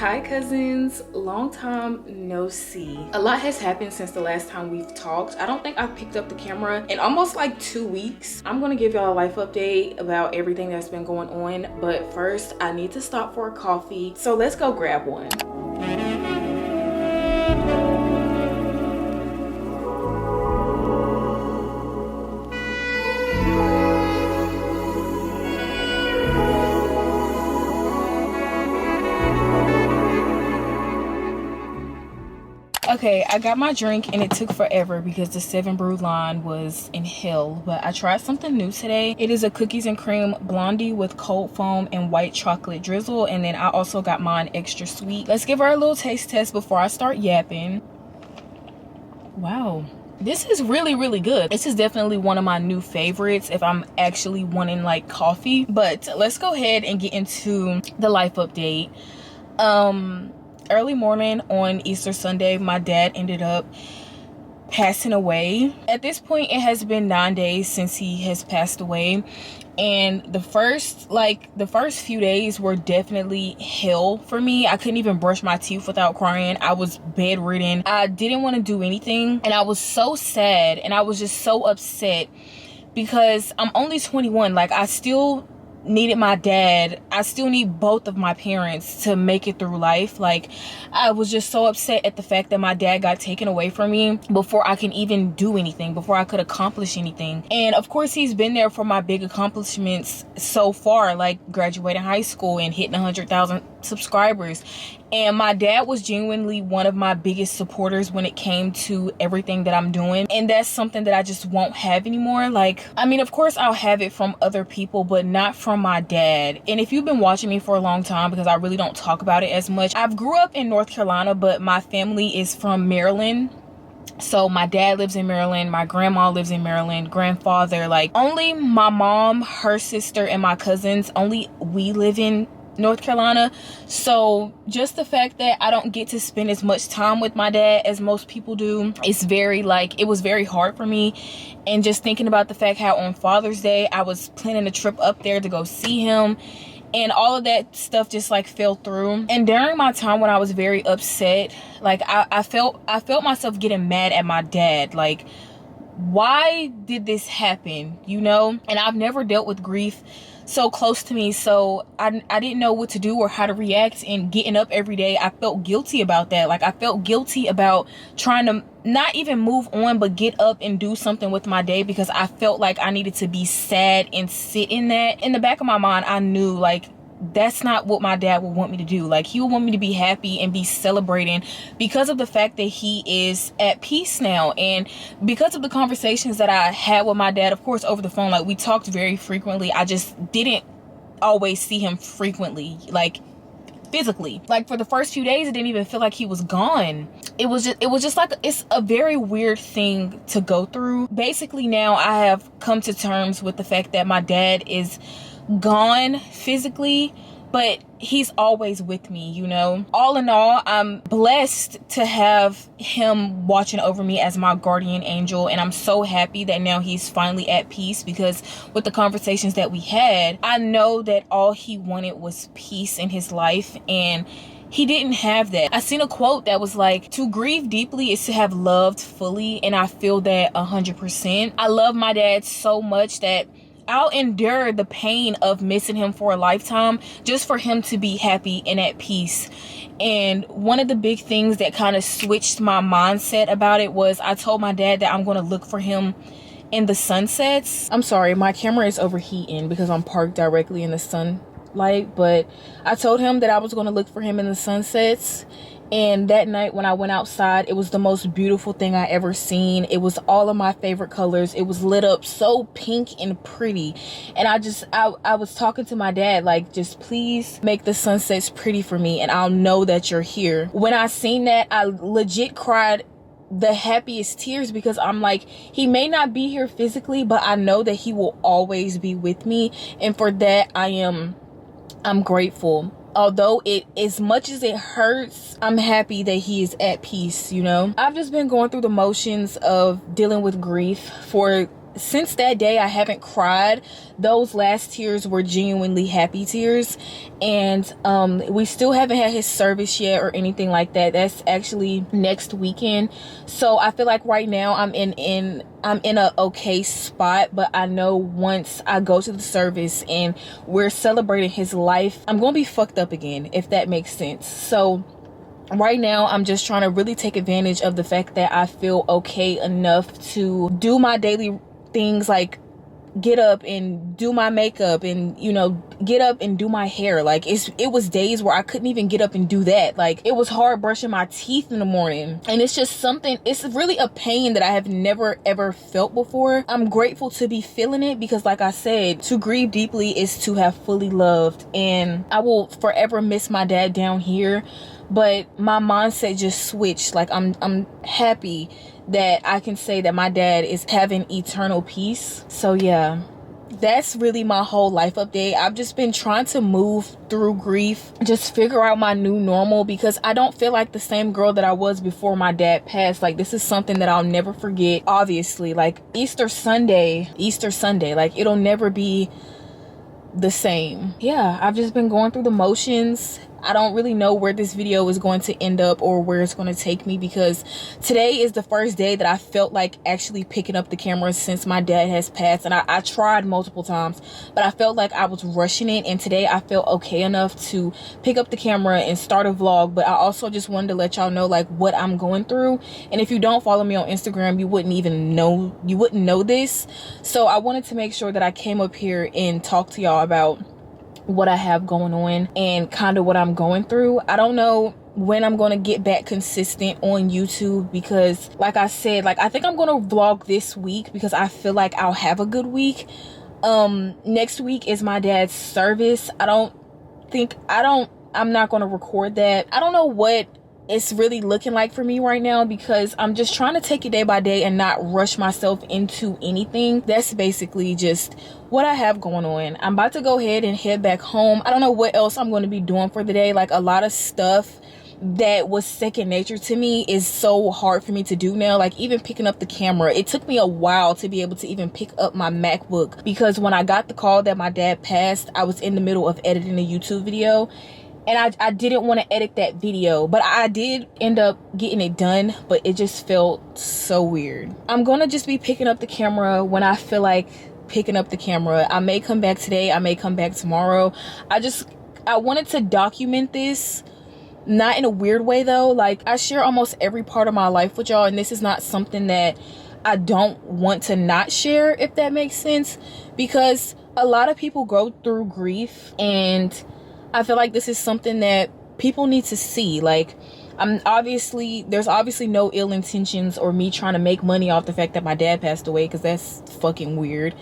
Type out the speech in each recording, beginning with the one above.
Hi cousins, long time no see. A lot has happened since the last time we've talked. I don't think I've picked up the camera in almost like 2 weeks. I'm gonna give y'all a life update about everything that's been going on, but first I need to stop for a coffee. So let's go grab one. Okay, I got my drink and it took forever because the 7 brew line was in hell, but I tried something new today. It is a cookies and cream blondie with cold foam and white chocolate drizzle, and then I also got mine extra sweet. Let's give her a little taste test before I start yapping. Wow, this is really good. This is definitely one of my new favorites if I'm actually wanting like coffee. But let's go ahead and get into the life update. Early morning on Easter Sunday, my dad ended up passing away. At this point, it has been 9 days since he has passed away, and the first few days were definitely hell for me. I couldn't even brush my teeth without crying. I was bedridden. I didn't want to do anything, and I was so sad, and I was just so upset because I'm only 21. Like, I still needed my dad. I still need both of my parents to make it through life. Like, I was just so upset at the fact that my dad got taken away from me before I can even do anything, before I could accomplish anything. And of course, he's been there for my big accomplishments so far, like graduating high school and hitting 100,000 subscribers. And my dad was genuinely one of my biggest supporters when it came to everything that I'm doing. And that's something that I just won't have anymore. Like, I mean, of course I'll have it from other people, but not from my dad. And if you've been watching me for a long time, because I really don't talk about it as much, I've grew up in North Carolina, but my family is from Maryland. So my dad lives in Maryland, my grandma lives in Maryland, grandfather, like only my mom, her sister, and my cousins, only we live in North Carolina. So just the fact that I don't get to spend as much time with my dad as most people do, it's very like, it was very hard for me. And just thinking about the fact how on Father's Day I was planning a trip up there to go see him, and all of that stuff just like fell through. And during my time when I was very upset, like I felt myself getting mad at my dad. Like, why did this happen, you know? And I've never dealt with grief so close to me, so I didn't know what to do or how to react. And getting up every day, I felt guilty about that. Like, I felt guilty about trying to not even move on, but get up and do something with my day, because I felt like I needed to be sad and sit in that. In the back of my mind, I knew like that's not what my dad would want me to do. Like, he would want me to be happy and be celebrating because of the fact that he is at peace now. And because of the conversations that I had with my dad, of course, over the phone, like we talked very frequently. I just didn't always see him frequently, like physically. Like, for the first few days, it didn't even feel like he was gone. It was just like, it's a very weird thing to go through. Basically, now I have come to terms with the fact that my dad is gone physically, but he's always with me, you know? All in all, I'm blessed to have him watching over me as my guardian angel, and I'm so happy that now he's finally at peace, because with the conversations that we had, I know that all he wanted was peace in his life, and he didn't have that. I seen a quote that was like, to grieve deeply is to have loved fully, and I feel that 100%. I love my dad so much that I'll endure the pain of missing him for a lifetime just for him to be happy and at peace. And one of the big things that kind of switched my mindset about it was I told my dad that I'm going to look for him in the sunsets. I'm sorry, my camera is overheating because I'm parked directly in the sunlight, but I told him that I was going to look for him in the sunsets. And that night when I went outside, it was the most beautiful thing I ever seen. It was all of my favorite colors. It was lit up so pink and pretty. And I was talking to my dad, like, just please make the sunsets pretty for me, and I'll know that you're here. When I seen that, I legit cried the happiest tears, because I'm like, he may not be here physically, but I know that he will always be with me. And for that, I'm grateful. Although it, as much as it hurts, I'm happy that he is at peace, you know? I've just been going through the motions of dealing with grief for since that day I haven't cried. Those last tears were genuinely happy tears. And we still haven't had his service yet or anything like that. That's actually next weekend. So I feel like right now I'm in a okay spot, but I know once I go to the service and we're celebrating his life, I'm gonna be fucked up again, if that makes sense. So right now I'm just trying to really take advantage of the fact that I feel okay enough to do my daily things, like get up and do my makeup and, you know, get up and do my hair. Like it was days where I couldn't even get up and do that. Like it was hard brushing my teeth in the morning, and it's just something, it's really a pain that I have never ever felt before. I'm grateful to be feeling it, because like I said, to grieve deeply is to have fully loved, and I will forever miss my dad down here. But my mindset just switched. Like I'm happy that I can say that my dad is having eternal peace. So yeah, that's really my whole life update. I've just been trying to move through grief, just figure out my new normal, because I don't feel like the same girl that I was before my dad passed. Like this is something that I'll never forget. Obviously, like Easter Sunday, like it'll never be the same. Yeah, I've just been going through the motions. I don't really know where this video is going to end up or where it's going to take me, because today is the first day that I felt like actually picking up the camera since my dad has passed. And I tried multiple times, but I felt like I was rushing it. And today I felt okay enough to pick up the camera and start a vlog. But I also just wanted to let y'all know like what I'm going through. And if you don't follow me on Instagram, you wouldn't know this. So I wanted to make sure that I came up here and talk to y'all about what I have going on and kind of what I'm going through. I don't know when I'm going to get back consistent on YouTube, because like I said, like I think I'm going to vlog this week because I feel like I'll have a good week. Next week is my dad's service. I'm not going to record that. I don't know what it's really looking like for me right now, because I'm just trying to take it day by day and not rush myself into anything. That's basically just what I have going on. I'm about to go ahead and head back home. I don't know what else I'm going to be doing for the day. Like a lot of stuff that was second nature to me is so hard for me to do now. Like even picking up the camera, it took me a while to be able to even pick up my MacBook, because when I got the call that my dad passed, I was in the middle of editing a YouTube video. And I didn't want to edit that video, but I did end up getting it done, but it just felt so weird. I'm going to just be picking up the camera when I feel like picking up the camera. I may come back today. I may come back tomorrow. I wanted to document this, not in a weird way though. Like I share almost every part of my life with y'all, and this is not something that I don't want to not share, if that makes sense, because a lot of people go through grief, and I feel like this is something that people need to see. Like there's obviously no ill intentions or me trying to make money off the fact that my dad passed away, because that's fucking weird.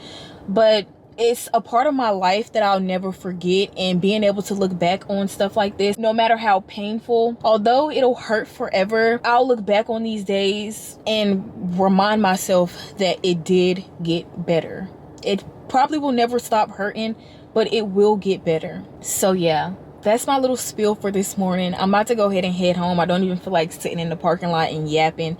But it's a part of my life that I'll never forget, and being able to look back on stuff like this, no matter how painful, although it'll hurt forever, I'll look back on these days and remind myself that it did get better. It probably will never stop hurting, but it will get better. So yeah, that's my little spiel for this morning. I'm about to go ahead and head home. I don't even feel like sitting in the parking lot and yapping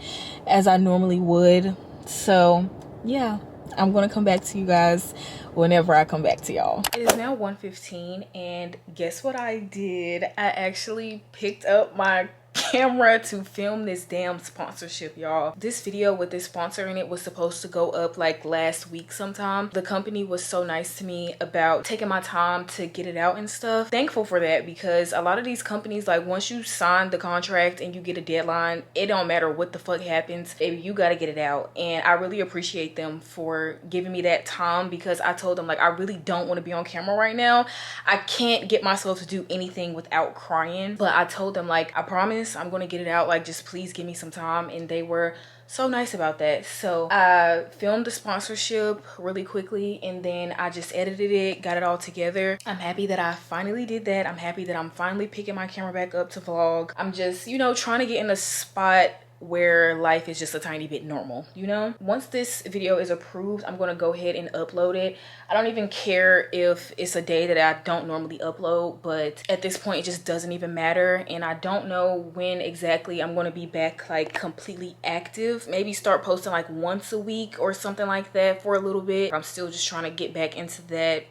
as I normally would. So yeah, I'm gonna come back to you guys whenever I come back to y'all. It is now 1:15, and guess what I did? I actually picked up my camera to film this damn sponsorship, y'all. This video with this sponsor in it was supposed to go up like last week sometime. The company was so nice to me about taking my time to get it out and stuff. Thankful for that, because a lot of these companies, like once you sign the contract and you get a deadline, it don't matter what the fuck happens, baby, you gotta get it out. And I really appreciate them for giving me that time, because I told them like I really don't want to be on camera right now. I can't get myself to do anything without crying, but I told them like I promise I'm gonna get it out, like just please give me some time. And they were so nice about that. So I filmed the sponsorship really quickly, and then I just edited it, got it all together. I'm happy that I finally did that. I'm happy that I'm finally picking my camera back up to vlog. I'm just, you know, trying to get in a spot where life is just a tiny bit normal, you know? Once this video is approved, I'm gonna go ahead and upload it. I don't even care if it's a day that I don't normally upload, but at this point it just doesn't even matter. And I don't know when exactly I'm gonna be back like completely active. Maybe start posting like once a week or something like that for a little bit. I'm still just trying to get back into that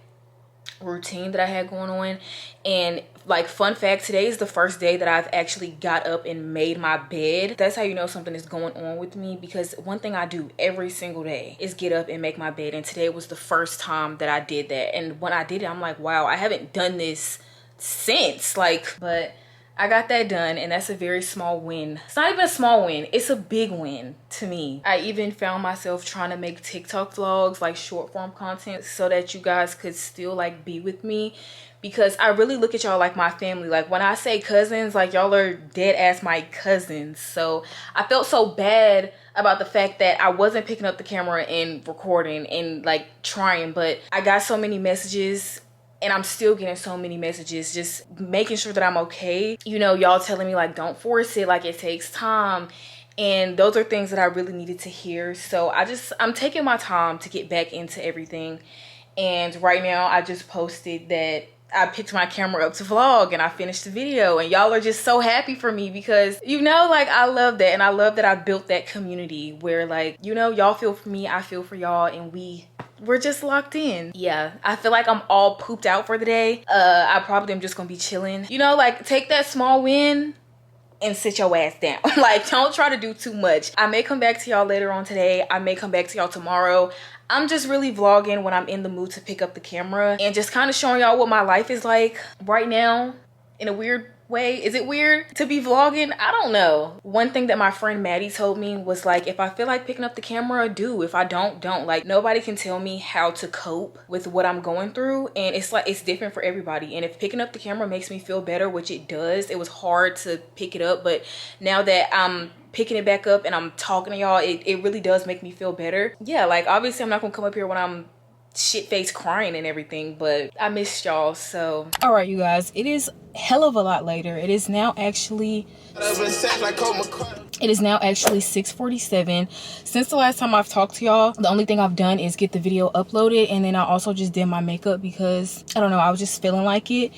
routine that I had going on. And like, fun fact, today is the first day that I've actually got up and made my bed. That's how you know something is going on with me, because one thing I do every single day is get up and make my bed, and today was the first time that I did that. And when I did it, I'm like, wow, I haven't done this since, like, but I got that done, and that's a very small win. It's not even a small win, it's a big win to me. I even found myself trying to make TikTok vlogs, like short form content, so that you guys could still like be with me, because I really look at y'all like my family. Like, when I say cousins, like, y'all are dead ass my cousins. So I felt so bad about the fact that I wasn't picking up the camera and recording and like trying, but I got so many messages, and I'm still getting so many messages, just making sure that I'm okay. You know, y'all telling me like, don't force it, like it takes time. And those are things that I really needed to hear. So I'm taking my time to get back into everything. And right now I just posted that I picked my camera up to vlog and I finished the video, and y'all are just so happy for me, because, you know, like, I love that. And I love that I built that community where, like, you know, y'all feel for me, I feel for y'all, and we're just locked in. Yeah, I feel like I'm all pooped out for the day. I probably am just gonna be chilling. You know, like, take that small win and sit your ass down. Like, don't try to do too much. I may come back to y'all later on today. I may come back to y'all tomorrow. I'm just really vlogging when I'm in the mood to pick up the camera and just kind of showing y'all what my life is like right now, in a weird way. Is it weird to be vlogging? I don't know. One thing that my friend Maddie told me was like, if I feel like picking up the camera, do. If I don't. Like, nobody can tell me how to cope with what I'm going through, and it's like, it's different for everybody. And if picking up the camera makes me feel better, which it does, it was hard to pick it up, but now that I'm picking it back up and I'm talking to y'all, it really does make me feel better. Yeah, like, obviously I'm not gonna come up here when I'm shit-faced crying and everything, but I missed y'all. So all right, you guys, it is hell of a lot later. It is now actually 6:47. Since the last time I've talked to y'all, the only thing I've done is get the video uploaded, and then I also just did my makeup because, I don't know, I was just feeling like it.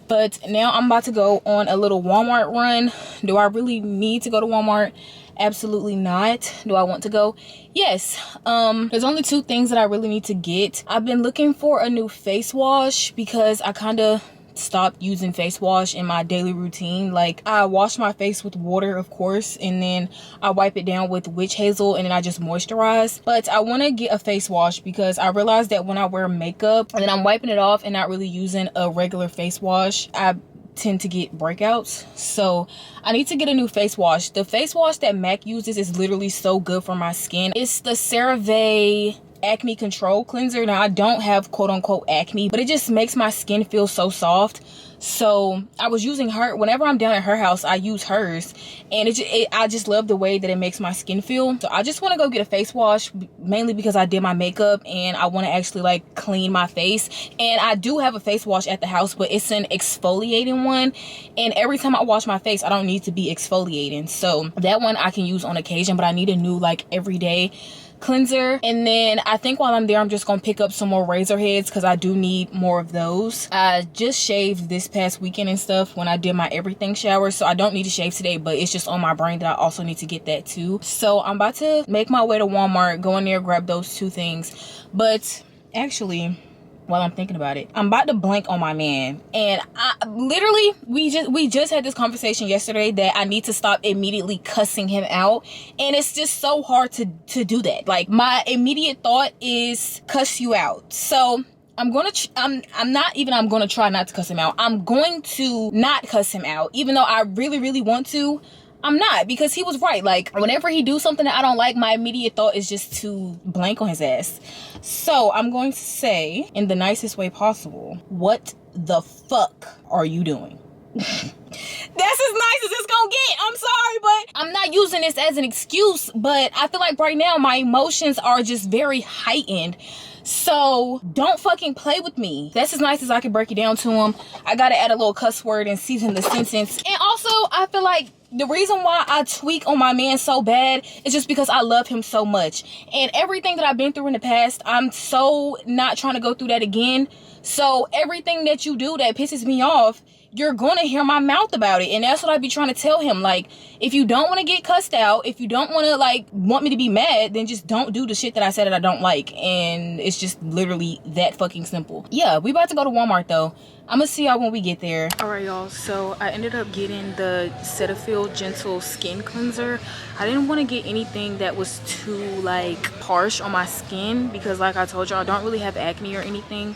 But now I'm about to go on a little Walmart run. Do I really need to go to Walmart? Absolutely not. Do I want to go? Yes. There's only two things that I really need to get. I've been looking for a new face wash because I kind of stopped using face wash in my daily routine. Like, I wash my face with water, of course, and then I wipe it down with witch hazel, and then I just moisturize. But I want to get a face wash because I realized that when I wear makeup and then I'm wiping it off and not really using a regular face wash, I tend to get breakouts. So I need to get a new face wash. The face wash that MAC uses is literally so good for my skin. It's the CeraVe acne control cleanser. Now, I don't have quote unquote acne, but it just makes my skin feel so soft. So I was using her whenever I'm down at her house. I use hers, and I just love the way that it makes my skin feel. So I just want to go get a face wash, mainly because I did my makeup and I want to actually like clean my face. And I do have a face wash at the house, but it's an exfoliating one, and every time I wash my face I don't need to be exfoliating, so that one I can use on occasion. But I need a new like everyday cleanser. And then I think while I'm there, I'm just gonna pick up some more razor heads because I do need more of those. I just shaved this past weekend and stuff when I did my everything shower, so I don't need to shave today, but it's just on my brain that I also need to get that too. So I'm about to make my way to Walmart, go in there, grab those two things. But actually, while I'm thinking about it, I'm about to blank on my man. And I literally, we just had this conversation yesterday that I need to stop immediately cussing him out, and it's just so hard to do that. Like, my immediate thought is cuss you out. So I'm gonna try not to cuss him out. I'm going to not cuss him out, even though I really want to. I'm not, because he was right. Like, whenever he do something that I don't like, my immediate thought is just to blank on his ass. So I'm going to say, in the nicest way possible, what the fuck are you doing? That's as nice as it's gonna get. I'm sorry, but I'm not using this as an excuse, but I feel like right now my emotions are just very heightened. So don't fucking play with me. That's as nice as I can break it down to him. I gotta add a little cuss word and season the sentence. And also, I feel like The reason why I tweak on my man so bad is just because I love him so much. And everything that I've been through in the past, I'm so not trying to go through that again. So everything that you do that pisses me off, you're gonna hear my mouth about it. And that's what I be trying to tell him. Like, if you don't want to get cussed out, if you don't want to like want me to be mad, then just don't do the shit that I said that I don't like. And it's just literally that fucking simple. Yeah, we about to go to Walmart though. I'm gonna see y'all when we get there. All right, y'all, so I ended up getting the Cetaphil Gentle Skin Cleanser. I didn't want to get anything that was too like harsh on my skin because like I told y'all, I don't really have acne or anything.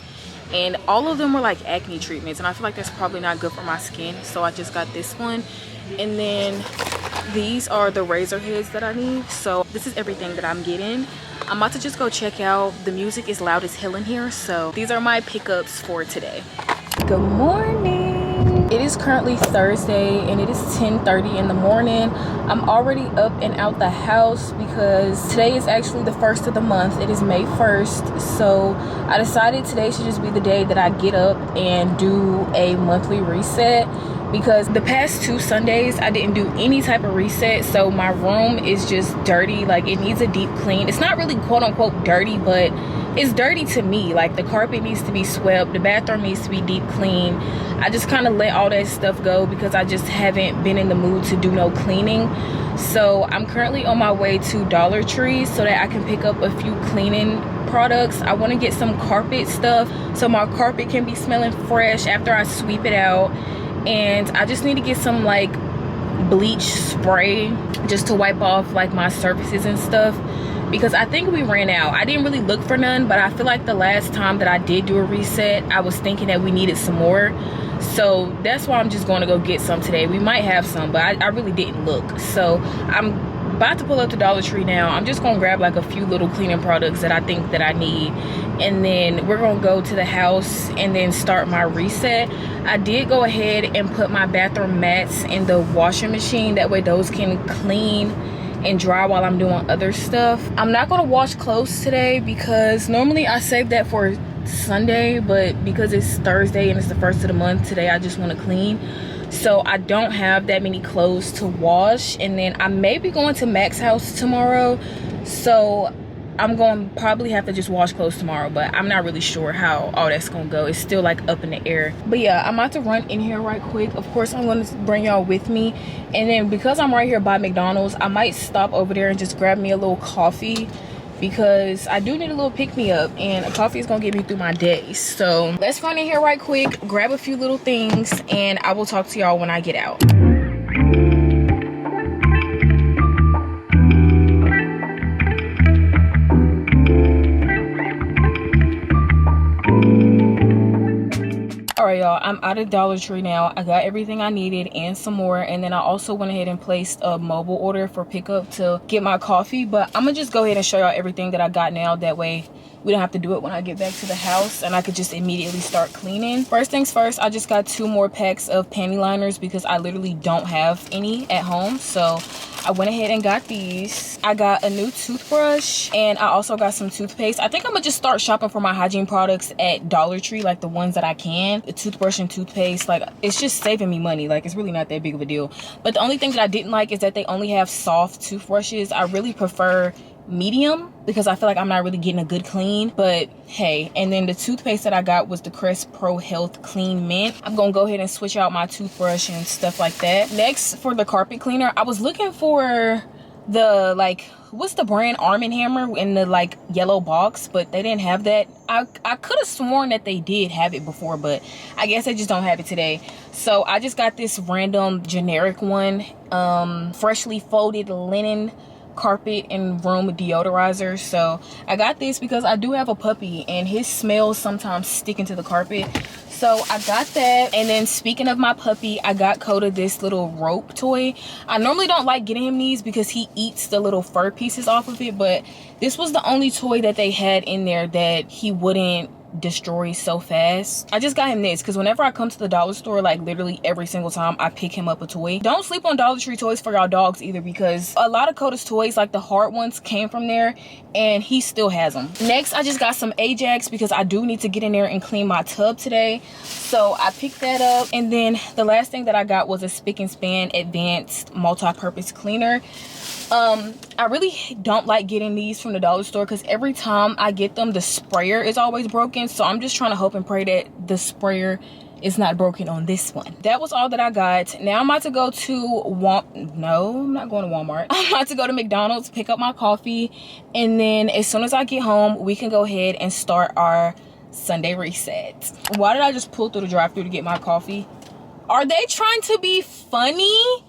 And all of them were like acne treatments, and I feel like that's probably not good for my skin, so I just got this one. And then these are the razor heads that I need. So this is everything that I'm getting. I'm about to just go check out. The music is loud as hell in here, so these are my pickups for today. Good morning. It is currently Thursday and it is 10:30 in the morning. I'm already up and out the house because today is actually the first of the month. It is May 1st, so I decided today should just be the day that I get up and do a monthly reset, because the past 2 Sundays I didn't do any type of reset. So my room is just dirty. Like, it needs a deep clean. It's not really quote unquote dirty, but it's dirty to me. Like, the carpet needs to be swept, the bathroom needs to be deep clean. I just kind of let all that stuff go because I just haven't been in the mood to do no cleaning. So I'm currently on my way to Dollar Tree so that I can pick up a few cleaning products. I want to get some carpet stuff so my carpet can be smelling fresh after I sweep it out. And I just need to get some like bleach spray just to wipe off like my surfaces and stuff, because I think we ran out. I didn't really look for none, but I feel like the last time that I did do a reset, I was thinking that we needed some more. So that's why I'm just going to go get some today. We might have some, but I really didn't look. So I'm about to pull up to Dollar Tree now. I'm just going to grab like a few little cleaning products that I think that I need. And then we're going to go to the house and then start my reset. I did go ahead and put my bathroom mats in the washing machine. That way those can clean and dry while I'm doing other stuff. I'm not going to wash clothes today because normally I save that for Sunday, but because it's Thursday and it's the first of the month, today I just want to clean. So I don't have that many clothes to wash. And then I may be going to Mac's house tomorrow, so I'm going to probably have to just wash clothes tomorrow, but I'm not really sure how all that's going to go. It's still like up in the air. But yeah, I'm about to run in here right quick. Of course, I'm going to bring y'all with me. And then because I'm right here by McDonald's, I might stop over there and just grab me a little coffee, because I do need a little pick-me-up, and a coffee is gonna get me through my day. So let's run in here right quick, grab a few little things, and I will talk to y'all when I get out. All right, y'all, I'm out of Dollar Tree now. I got everything I needed and some more, and then I also went ahead and placed a mobile order for pickup to get my coffee. But I'm gonna just go ahead and show y'all everything that I got now. That way we don't have to do it when I get back to the house, and I could just immediately start cleaning. First things first, I just got 2 more packs of panty liners because I literally don't have any at home. So I went ahead and got these. I got a new toothbrush, and I also got some toothpaste. I think I'm gonna just start shopping for my hygiene products at Dollar Tree, like the ones that I can. The toothbrush and toothpaste, like, it's just saving me money. Like, it's really not that big of a deal. But the only thing that I didn't like is that they only have soft toothbrushes. I really prefer medium because I feel like I'm not really getting a good clean, but hey. And then the toothpaste that I got was the Crest Pro Health Clean Mint. I'm gonna go ahead and switch out my toothbrush and stuff like that. Next, for the carpet cleaner, I was looking for the, like, what's the brand, Arm & Hammer, in the like yellow box, but they didn't have that. I could have sworn that they did have it before, but I guess they just don't have it today. So I just got this random generic one, freshly folded linen carpet and room deodorizer. So I got this because I do have a puppy and his smells sometimes stick into the carpet. So I got that. And then speaking of my puppy, I got Coda this little rope toy. I normally don't like getting him these because he eats the little fur pieces off of it, but this was the only toy that they had in there that he wouldn't destroys so fast. I just got him this because whenever I come to the dollar store, like literally every single time, I pick him up a toy. Don't sleep on Dollar Tree toys for y'all dogs either, because a lot of Coda's toys, like the hard ones, came from there and he still has them. Next, I just got some Ajax because I do need to get in there and clean my tub today, so I picked that up. And then the last thing that I got was a Spick and Span advanced multi-purpose cleaner. I really don't like getting these from the dollar store because every time I get them, the sprayer is always broken. So I'm just trying to hope and pray that the sprayer is not broken on this one. That was all that I got. Now I'm about to go to no, I'm not going to Walmart. I'm about to go to McDonald's, pick up my coffee, and then as soon as I get home, we can go ahead and start our Sunday reset. Why did I just pull through the drive-thru to get my coffee? Are they trying to be funny?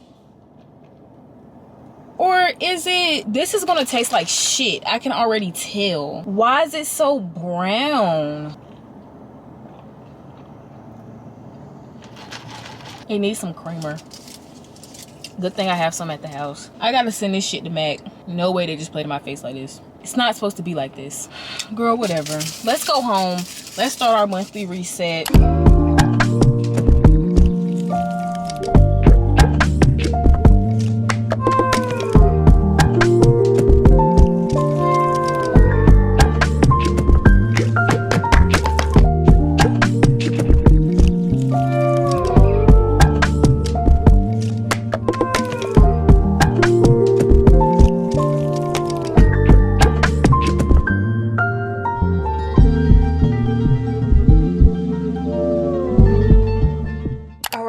Or is it, this is gonna taste like shit, I can already tell. Why is it so brown? It needs some creamer. Good thing I have some at the house. I gotta send this shit to Mac. No way they just played in my face like this. It's not supposed to be like this. Girl, whatever. Let's go home. Let's start our monthly reset.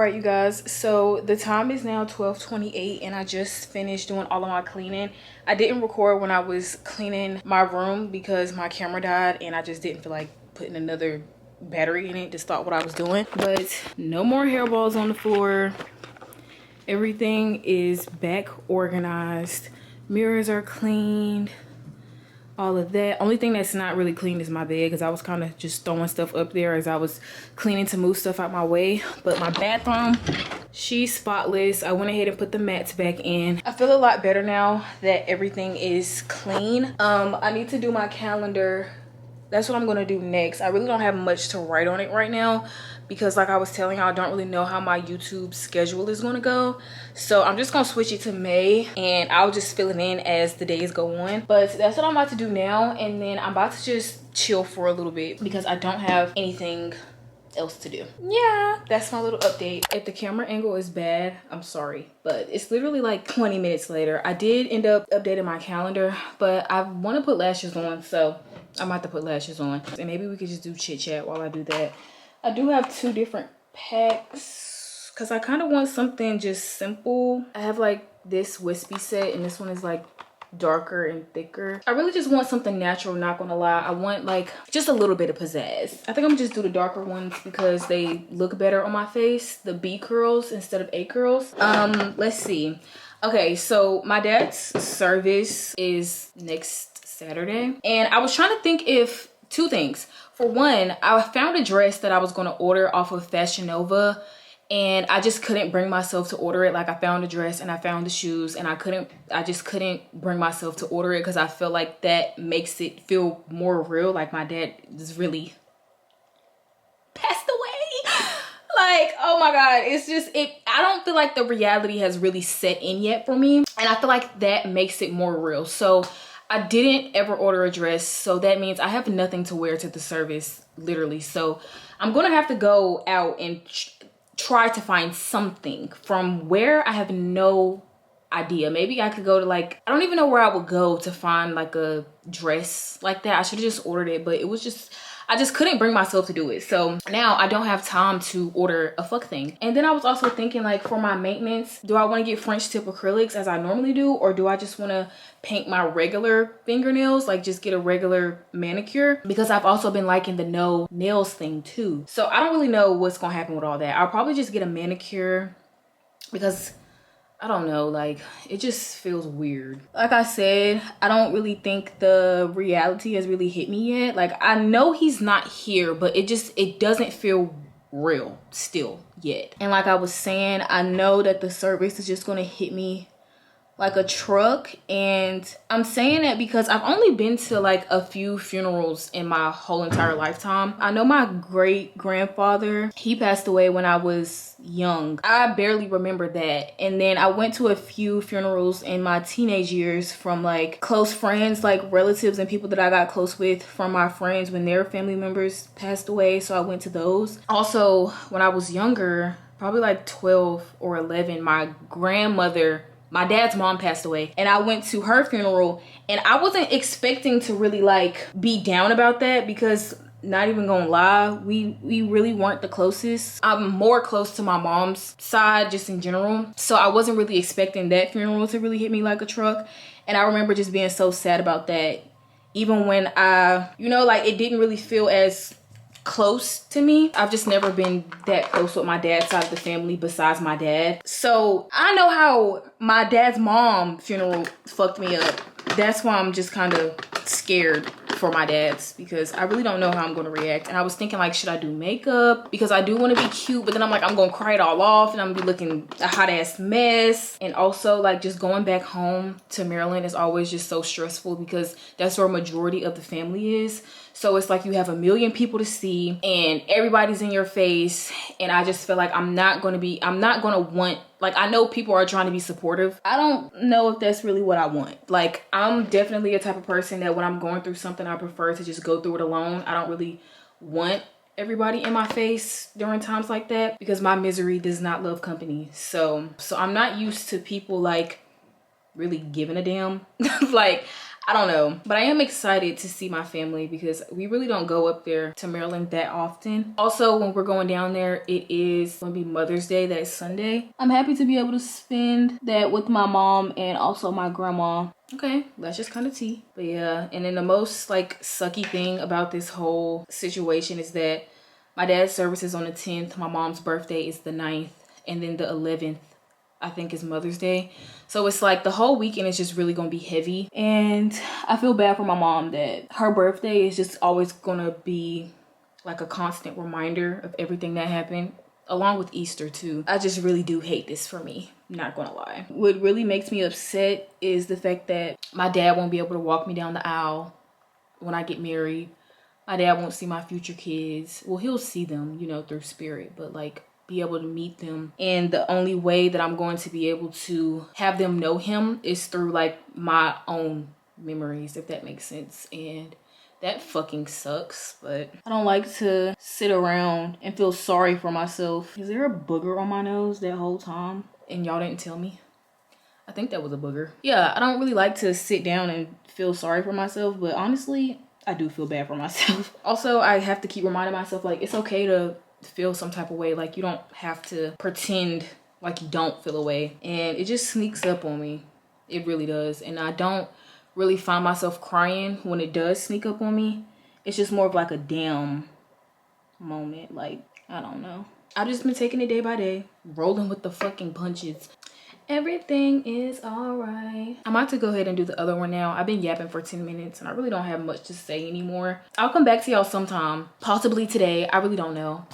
You guys, so the time is now 12:28 and I just finished doing all of my cleaning. I didn't record when I was cleaning my room because my camera died and I just didn't feel like putting another battery in it to start what I was doing. But no more hairballs on the floor. Everything is back organized. Mirrors are cleaned, all of that. Only thing that's not really clean is my bed because I was kind of just throwing stuff up there as I was cleaning to move stuff out my way. But my bathroom, she's spotless. I went ahead and put the mats back in. I feel a lot better now that everything is clean. I need to do my calendar. That's what I'm gonna do next. I really don't have much to write on it right now because like I was telling y'all, I don't really know how my YouTube schedule is gonna go. So I'm just gonna switch it to May and I'll just fill it in as the days go on. But that's what I'm about to do now, and then I'm about to just chill for a little bit because I don't have anything else to do. Yeah, that's my little update. If the camera angle is bad, I'm sorry, but it's literally like 20 minutes later. I did end up updating my calendar, but I want to put lashes on, so I'm about to put lashes on. And maybe we could just do chit chat while I do that. I do have 2 different packs because I kind of want something just simple. I have like this wispy set and this one is like darker and thicker. I really just want something natural, not gonna lie. I want like just a little bit of pizzazz. I think I'm gonna just do the darker ones because they look better on my face, the B curls instead of A curls. Let's see. Okay, so my dad's service is next Saturday and I was trying to think if 2 things. For one, I found a dress that I was going to order off of Fashion Nova and I just couldn't bring myself to order it. Like I found a dress and I found the shoes and I just couldn't bring myself to order it because I feel like that makes it feel more real. Like my dad is really passed away. Like, oh my God, it's just, I don't feel like the reality has really set in yet for me. And I feel like that makes it more real. So I didn't ever order a dress, so that means I have nothing to wear to the service, literally. So I'm gonna have to go out and try to find something. From where, I have no idea. Maybe I could go to like, I don't even know where I would go to find like a dress like that. I should have just ordered it, but it was just, I just couldn't bring myself to do it. So now I don't have time to order a fuck thing. And then I was also thinking like for my maintenance, do I want to get French tip acrylics as I normally do? Or do I just want to paint my regular fingernails, like just get a regular manicure? Because I've also been liking the no nails thing too. So I don't really know what's going to happen with all that. I'll probably just get a manicure because I don't know, like it just feels weird. Like I said, I don't really think the reality has really hit me yet. Like I know he's not here, but it doesn't feel real still yet. And like I was saying, I know that the service is just gonna hit me like a truck. And I'm saying that because I've only been to like a few funerals in my whole entire lifetime. I know my great grandfather, he passed away when I was young. I barely remember that. And then I went to a few funerals in my teenage years from like close friends, like relatives and people that I got close with from my friends when their family members passed away. So I went to those. Also, when I was younger, probably like 12 or 11, my grandmother, my dad's mom, passed away, and I went to her funeral, and I wasn't expecting to really like be down about that because, not even gonna lie, we really weren't the closest. I'm more close to my mom's side just in general, so I wasn't really expecting that funeral to really hit me like a truck. And I remember just being so sad about that, even when I, you know, like it didn't really feel as close to me. I've just never been that close with my dad's side of the family besides my dad. So I know how my dad's mom funeral fucked me up. That's why I'm just kind of scared for my dad's, because I really don't know how I'm going to react. And I was thinking, like, should I do makeup? Because I do want to be cute, but then I'm like, I'm going to cry it all off and I'm going to be looking a hot ass mess. And also, like, just going back home to Maryland is always just so stressful because that's where a majority of the family is. So it's like you have a million people to see and everybody's in your face. And I just feel like I'm not going to want, like, I know people are trying to be supportive. I don't know if that's really what I want. Like, I'm definitely a type of person that when I'm going through something, I prefer to just go through it alone. I don't really want everybody in my face during times like that because my misery does not love company. So I'm not used to people like really giving a damn. Like, I don't know, but I am excited to see my family because we really don't go up there to Maryland that often. Also, when we're going down there, it is going to be Mother's Day. That is Sunday. I'm happy to be able to spend that with my mom and also my grandma. Okay, that's just kind of tea. But yeah, and then the most like sucky thing about this whole situation is that my dad's service is on the 10th. My mom's birthday is the 9th. And then the 11th, I think, is Mother's Day. So it's like the whole weekend is just really gonna be heavy. And I feel bad for my mom that her birthday is just always gonna be like a constant reminder of everything that happened, along with Easter too. I just really do hate this for me, not gonna lie. What really makes me upset is the fact that my dad won't be able to walk me down the aisle when I get married. My dad won't see my future kids. Well, he'll see them, you know, through spirit, but like be able to meet them. And the only way that I'm going to be able to have them know him is through like my own memories, if that makes sense. And that fucking sucks. But I don't like to sit around and feel sorry for myself. Is there a booger on my nose that whole time and y'all didn't tell me? I think that was a booger. Yeah, I don't really like to sit down and feel sorry for myself, but honestly, I do feel bad for myself. Also, I have to keep reminding myself, like, it's okay to feel some type of way. Like, you don't have to pretend like you don't feel a way. And it just sneaks up on me. It really does. And I don't really find myself crying when it does sneak up on me. It's just more of like a damn moment. Like, I don't know. I've just been taking it day by day, rolling with the fucking punches. Everything is all right. I'm about to go ahead and do the other one now. I've been yapping for 10 minutes and I really don't have much to say anymore. I'll come back to y'all sometime, possibly today. I really don't know.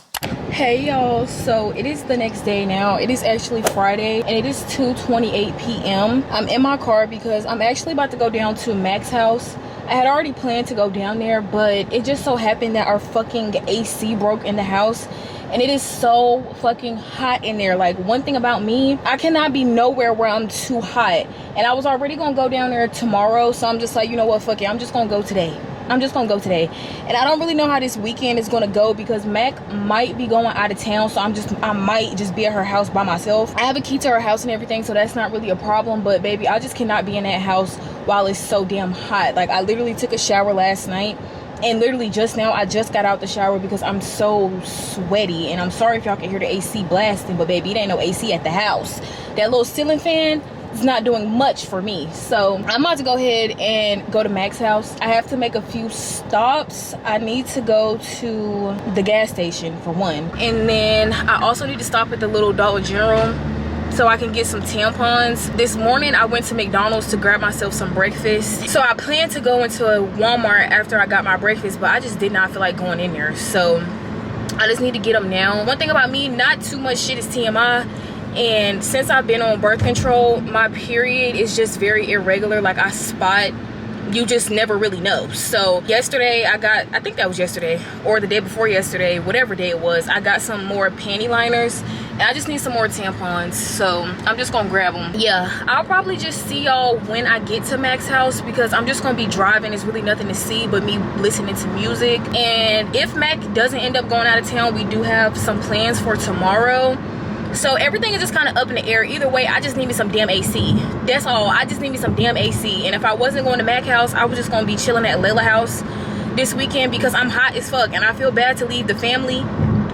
Hey y'all, so it is the next day now. It is actually Friday and it is 2:28 p.m. I'm in my car because I'm actually about to go down to Mac's house. I had already planned to go down there, but it just so happened that our fucking AC broke in the house. And it is so fucking hot in there. Like, one thing about me, I cannot be nowhere where I'm too hot. And I was already gonna go down there tomorrow, so I'm just like, you know what, fuck it, I'm just gonna go today. I'm just gonna go today. And I don't really know how this weekend is gonna go because Mac might be going out of town, so I might just be at her house by myself. I have a key to her house and everything, so that's not really a problem. But baby, I just cannot be in that house while it's so damn hot. Like, I literally took a shower last night. And literally just now, I just got out the shower because I'm so sweaty. And I'm sorry if y'all can hear the AC blasting, but baby, it ain't no AC at the house. That little ceiling fan is not doing much for me. So I'm about to go ahead and go to Mac's house. I have to make a few stops. I need to go to the gas station for one. And then I also need to stop at the little Dollar General so I can get some tampons. This morning I went to McDonald's to grab myself some breakfast. So I planned to go into a Walmart after I got my breakfast, but I just did not feel like going in there. So I just need to get them now. One thing about me, not too much shit is TMI. And since I've been on birth control, my period is just very irregular. Like, I spot, you just never really know. So yesterday I think that was yesterday or the day before yesterday, whatever day it was, I got some more panty liners and I just need some more tampons, so I'm just gonna grab them. Yeah, I'll probably just see y'all when I get to Mac's house, because I'm just gonna be driving. There's really nothing to see but me listening to music. And if Mac doesn't end up going out of town, we do have some plans for tomorrow. So everything is just kind of up in the air. Either way, I just need me some damn AC. That's all. I just need me some damn AC. And if I wasn't going to Mac house, I was just going to be chilling at Layla house this weekend, because I'm hot as fuck. And I feel bad to leave the family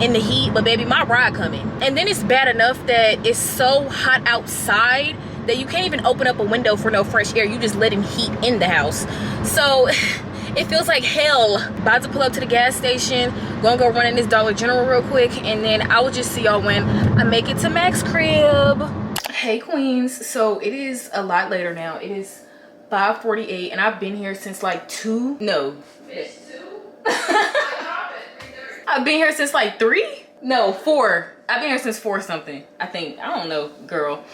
in the heat. But baby, my ride coming. And then it's bad enough that it's so hot outside that you can't even open up a window for no fresh air. You just letting heat in the house. So it feels like hell. About to pull up to the gas station, gonna go run in this Dollar General real quick, and then I will just see y'all when I make it to Mac's crib. Hey queens, so it is a lot later now. It is 5:48 and I've been here since like 2. No, it's 2. I've been here since like 3. No, 4. I've been here since 4 something, I think. I don't know, girl.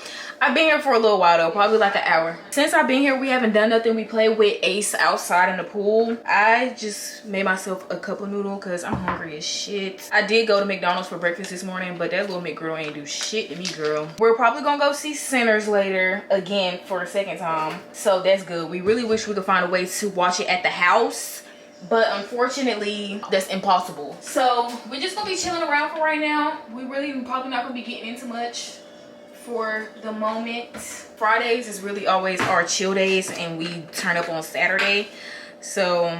I've been here for a little while though, probably like an hour. Since I've been here, we haven't done nothing. We played with Ace outside in the pool. I just made myself a cup of noodle because I'm hungry as shit. I did go to McDonald's for breakfast this morning, but that little McGirl ain't do shit to me, girl. We're probably gonna go see Sinners later, again, for a second time. So that's good. We really wish we could find a way to watch it at the house, but unfortunately that's impossible. So we're just gonna be chilling around for right now. We really probably not gonna be getting into much for the moment. Fridays is really always our chill days and we turn up on Saturday. So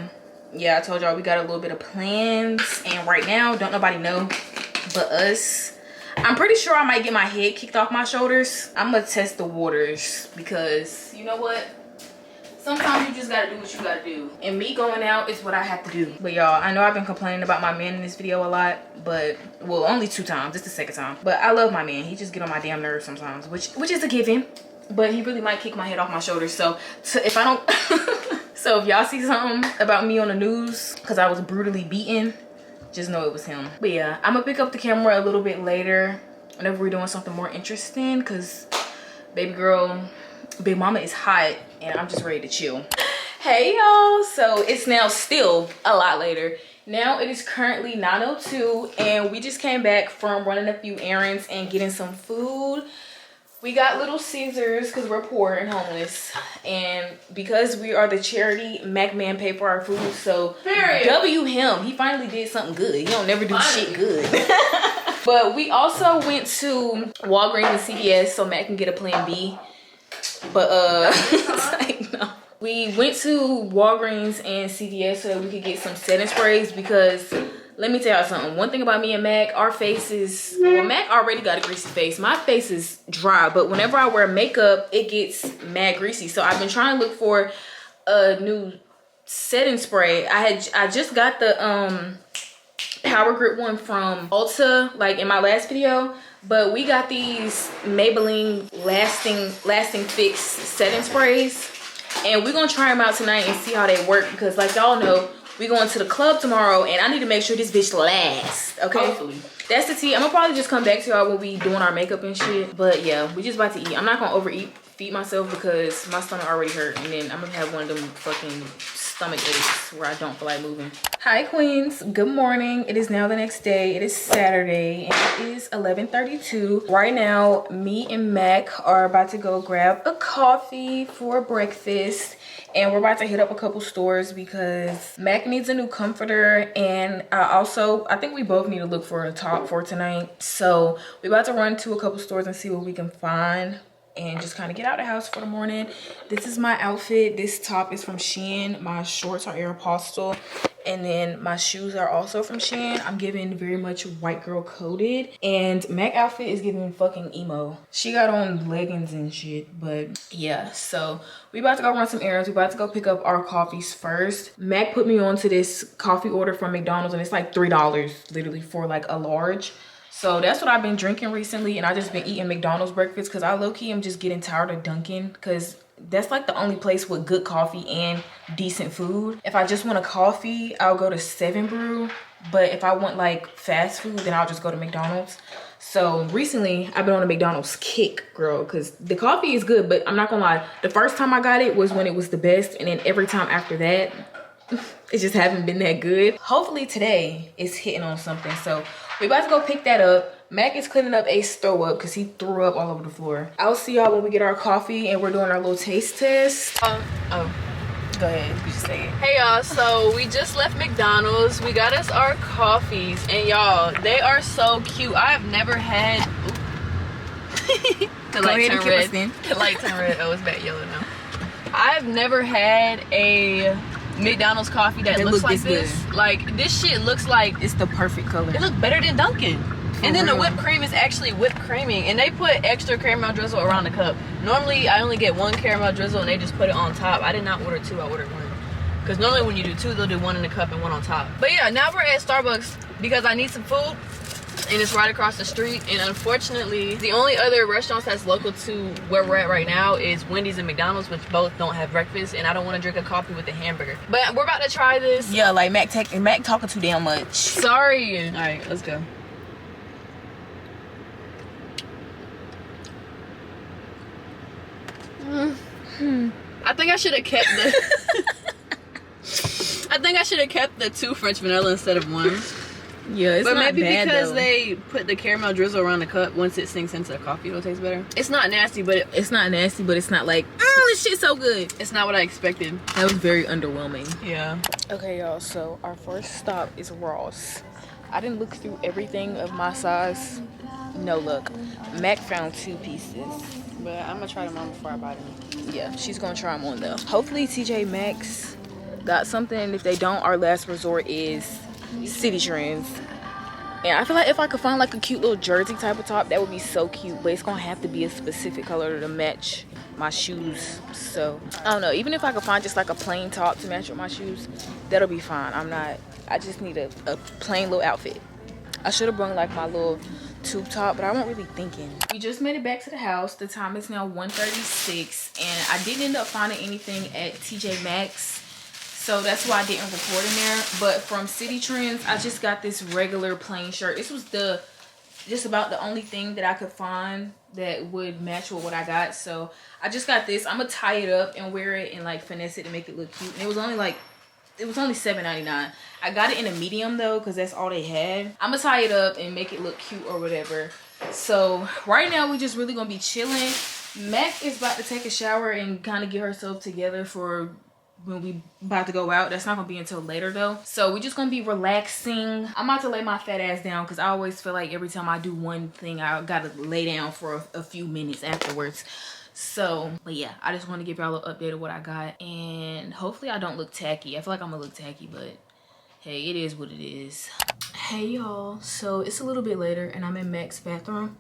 yeah, I told y'all we got a little bit of plans, and right now don't nobody know but us. I'm pretty sure I might get my head kicked off my shoulders. I'm gonna test the waters, because you know what, sometimes you just gotta do what you gotta do, and me going out is what I have to do. But y'all, I know I've been complaining about my man in this video a lot, but well, only 2 times. It's the second time. But I love my man. He just get on my damn nerves sometimes, which is a given. But he really might kick my head off my shoulders. So if I don't so if y'all see something about me on the news because I was brutally beaten, just know it was him. But yeah, I'm gonna pick up the camera a little bit later whenever we're doing something more interesting, because baby girl, big mama is hot and I'm just ready to chill. Hey y'all, so it's now still a lot later. Now it is currently 9:02 and we just came back from running a few errands and getting some food. We got Little Caesars because we're poor and homeless, and because we are the charity, Mac Man paid for our food, so period. W him. He finally did something good. He don't never do shit good. But we also went to Walgreens and CVS so Mac can get a plan B. But like, no. We went to Walgreens and CVS so that we could get some setting sprays, because let me tell y'all something. One thing about me and Mac, our faces, well, Mac already got a greasy face. My face is dry, but whenever I wear makeup, it gets mad greasy. So I've been trying to look for a new setting spray. I just got the Power Grip one from Ulta, like in my last video, but we got these Maybelline lasting fix setting sprays, and we're gonna try them out tonight and see how they work, because like y'all know, we going to the club tomorrow and I need to make sure this bitch lasts, okay? Hopefully. That's the tea. I'm gonna probably just come back to y'all when we doing our makeup and shit. But yeah, we just about to eat. I'm not gonna feed myself because my stomach already hurt, and then I'm gonna have one of them fucking stomach aches where I don't feel like moving. Hi queens, good morning. It is now the next day. It is Saturday and it is 11:32. Right now, me and Mac are about to go grab a coffee for breakfast, and we're about to hit up a couple stores because Mac needs a new comforter, and I think we both need to look for a top for tonight. So we're about to run to a couple stores and see what we can find and just kind of get out of the house for the morning. This is my outfit. This top is from Shein. My shorts are Aeropostale, and then my shoes are also from Shein. I'm giving very much white girl coded, and Mac outfit is giving fucking emo. She got on leggings and shit, but yeah. So we about to go run some errands. We about to go pick up our coffees first. Mac put me onto this coffee order from McDonald's, and it's like $3 literally for like a large. So that's what I've been drinking recently, and I just been eating McDonald's breakfast because I low-key am just getting tired of Dunkin', because that's like the only place with good coffee and decent food. If I just want a coffee, I'll go to 7 Brew, but if I want like fast food, then I'll just go to McDonald's. So recently I've been on a McDonald's kick, girl, because the coffee is good, but I'm not gonna lie, the first time I got it was when it was the best, and then every time after that it just haven't been that good. Hopefully today is hitting on something. So we're about to go pick that up. Mac is cleaning up Ace throw up because he threw up all over the floor. I'll see y'all when we get our coffee and we're doing our little taste test. Go ahead, you just say it. Hey y'all, so we just left McDonald's. We got us our coffees, and y'all, they are so cute. I have never had the light turned red. The light turned red. Oh, it's back yellow now. I've never had a McDonald's coffee that looks like this. Good. Like, this shit looks like it's the perfect color. It looks better than Dunkin'. And then the whipped cream is actually whipped creaming, and they put extra caramel drizzle around the cup. Normally I only get one caramel drizzle and they just put it on top. I did not order two, I ordered one, because normally when you do two, they'll do one in the cup and one on top. But yeah, now we're at Starbucks because I need some food, and it's right across the street. And unfortunately, the only other restaurants that's local to where we're at right now is Wendy's and McDonald's, which both don't have breakfast, and I don't want to drink a coffee with a hamburger. But we're about to try this. Yeah, like Mac talking too damn much. Sorry. All right, let's go. I think I should have kept the two French vanilla instead of one. Yeah, it's but not maybe bad, because though. they put the caramel drizzle around the cup, once it sinks into the coffee, it'll taste better. It's not nasty, but it's not like, this shit's so good. It's not what I expected. That was very underwhelming. Yeah. Okay, y'all, so our first stop is Ross. I didn't look through everything of my size. No luck. Mac found 2 pieces. But I'm gonna try them on before I buy them. Yeah, she's gonna try them on though. Hopefully TJ Maxx got something. If they don't, our last resort is City Trends. And I feel like if I could find like a cute little jersey type of top, that would be so cute. But it's gonna have to be a specific color to match my shoes. So I don't know. Even if I could find just like a plain top to match with my shoes, that'll be fine. I just need a plain little outfit. I should have brought like my little tube top, but I wasn't really thinking. We just made it back to the house. The time is now 1:36, and I didn't end up finding anything at TJ Maxx, so that's why I didn't record in there. But from City Trends, I just got this regular plain shirt. This was just about the only thing that I could find that would match with what I got, so I just got this. I'm gonna tie it up and wear it and like finesse it to make it look cute. And it was only $7.99. I got it in a medium though, because that's all they had. I'm gonna tie it up and make it look cute or whatever. So right now we just really gonna be chilling. Mac is about to take a shower and kind of get herself together for when we about to go out. That's not gonna be until later though. So we're just gonna be relaxing. I'm about to lay my fat ass down because I always feel like every time I do one thing, I gotta lay down for a few minutes afterwards. So, but yeah, I just want to give y'all an update of what I got, and hopefully I don't look tacky. I feel like I'm gonna look tacky, but hey, it is what it is. Hey y'all, so it's a little bit later and I'm in Mac's bathroom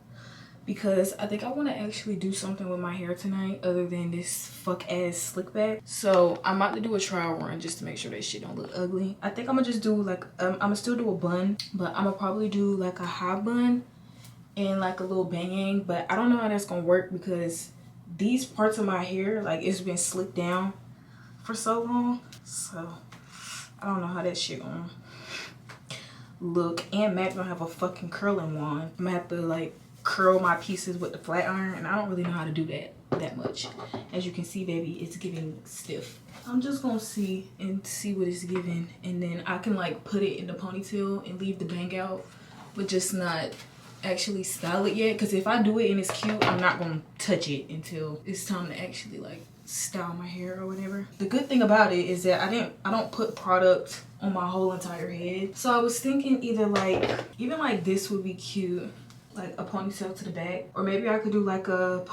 because I think I want to actually do something with my hair tonight other than this fuck ass slick back. So I'm about to do a trial run just to make sure that shit don't look ugly. I think I'm gonna just do like I'm gonna still do a bun, but I'm gonna probably do like a high bun and like a little bang, but I don't know how that's gonna work because these parts of my hair, like, it's been slicked down for so long, so I don't know how that shit gonna look. And Mac gonna have a fucking curling wand. I'm gonna have to like curl my pieces with the flat iron, and I don't really know how to do that much. As you can see, baby, it's getting stiff. I'm just gonna see what it's giving, and then I can like put it in the ponytail and leave the bang out, but just not actually style it yet, because if I do it and it's cute, I'm not gonna touch it until it's time to actually like style my hair or whatever. The good thing about it is that I don't put product on my whole entire head, so I was thinking either like even like this would be cute, like a ponytail to the back, or maybe I could do like a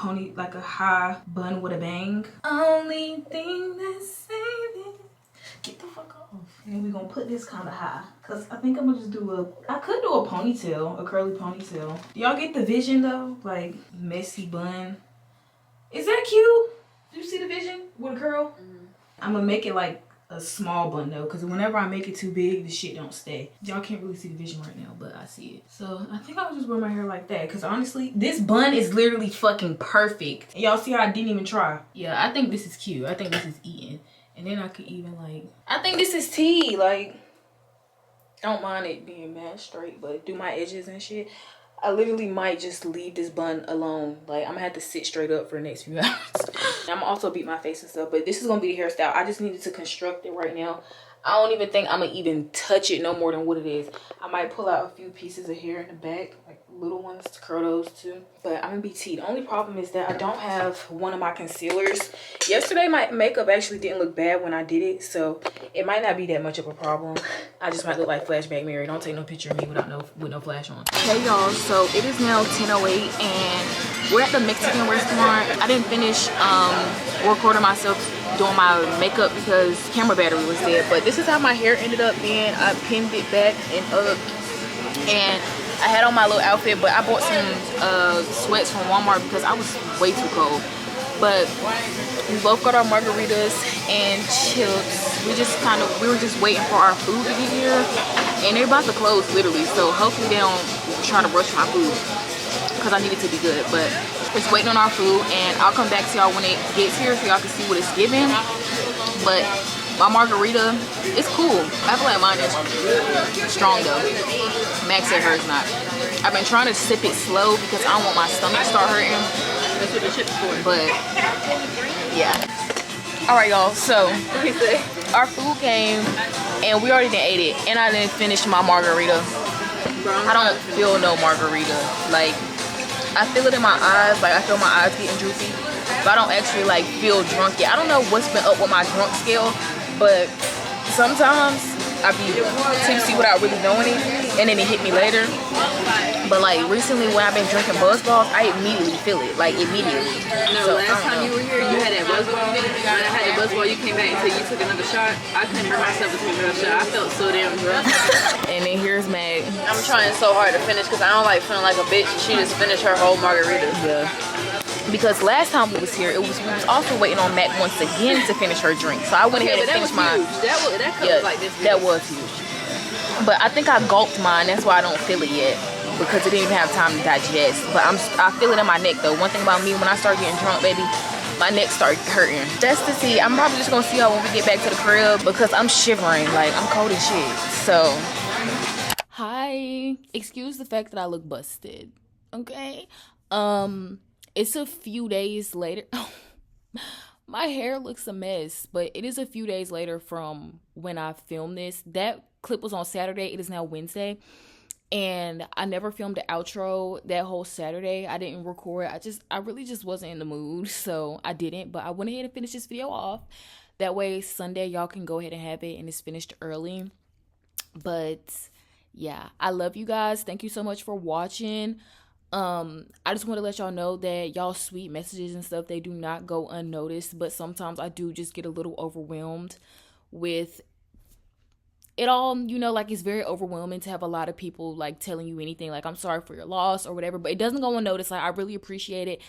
high bun with a bang. Only thing that's saving, get the fuck off. And then we're gonna put this kind of high, because I think I'm gonna just I could do a ponytail, a curly ponytail. Do y'all get the vision though? Like messy bun. Is that cute? Do you see the vision with a curl? I'm gonna make it like a small bun though, because whenever I make it too big, the shit don't stay. Y'all can't really see the vision right now, but I see it. So I think I'll just wear my hair like that, because honestly, this bun is literally fucking perfect. Y'all see how I didn't even try? Yeah, I think this is cute. I think this is eating. And then I could even like, I think this is tea. Like, I don't mind it being mad straight, but do my edges and shit. I literally might just leave this bun alone. Like, I'm gonna have to sit straight up for the next few hours. I'm gonna also beat my face and stuff, but this is gonna be the hairstyle. I just needed to construct it right now. I don't even think I'm gonna even touch it no more than what it is. I might pull out a few pieces of hair in the back, like little ones, to curl those too. But I'm gonna be tea. The only problem is that I don't have one of my concealers. Yesterday my makeup actually didn't look bad when I did it, so it might not be that much of a problem. I just might look like Flashback Mary. Don't take no picture of me with no flash on. Hey y'all, so it is now 10:08 and we're at the Mexican restaurant. I didn't finish recording myself doing my makeup because camera battery was dead, but this is how my hair ended up being. I pinned it back and up, and I had on my little outfit, but I bought some sweats from Walmart because I was way too cold. But we both got our margaritas and chips. We were just waiting for our food to get here, and they're about to close literally, so hopefully they don't try to rush my food because I need it to be good. But it's waiting on our food, and I'll come back to y'all when it gets here so y'all can see what it's giving. But my margarita, it's cool. I feel like mine is strong though. Max said hers not. I've been trying to sip it slow because I don't want my stomach to start hurting. That's what the chips for. But yeah. Alright y'all, so our food came and we already done ate it, and I didn't finish my margarita. I don't feel no margarita. Like, I feel it in my eyes, like I feel my eyes getting droopy, but I don't actually like feel drunk yet. I don't know what's been up with my drunk scale, but sometimes I be tipsy without really knowing it, and then it hit me later. But like recently when I've been drinking Buzz Balls, I immediately feel it, like immediately. No, so, last time you were here, you had that Buzz Ball. When I had the Buzz Ball, you came back until you took another shot. I couldn't bring myself to take another shot. I felt so damn drunk. And then here's Meg. I'm trying so hard to finish because I don't like feeling like a bitch. She just finished her whole margarita. Yeah. Because last time we was here, we was also waiting on Mac once again to finish her drink. So I went ahead and finished mine. That cup was like this. That was huge. But I think I gulped mine. That's why I don't feel it yet, because it didn't even have time to digest. But I feel it in my neck though. One thing about me, when I start getting drunk, baby, my neck starts hurting. That's to see. I'm probably just gonna see y'all when we get back to the crib because I'm shivering. Like, I'm cold as shit. So, hi. Excuse the fact that I look busted. Okay. It's a few days later. My hair looks a mess, but it is a few days later from when I filmed this. That clip was on Saturday. It is now Wednesday. And I never filmed the outro that whole Saturday. I didn't record. I really just wasn't in the mood, so I didn't. But I went ahead and finished this video off. That way Sunday y'all can go ahead and have it, and it's finished early. But yeah, I love you guys. Thank you so much for watching. I just want to let y'all know that y'all sweet messages and stuff, they do not go unnoticed, but sometimes I do just get a little overwhelmed with it all, you know, like it's very overwhelming to have a lot of people like telling you anything, like I'm sorry for your loss or whatever, but it doesn't go unnoticed. Like, I really appreciate it.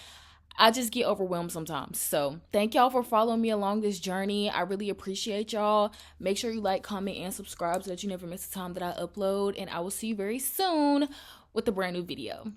I just get overwhelmed sometimes. So thank y'all for following me along this journey. I really appreciate y'all. Make sure you like, comment, and subscribe so that you never miss the time that I upload, and I will see you very soon with a brand new video.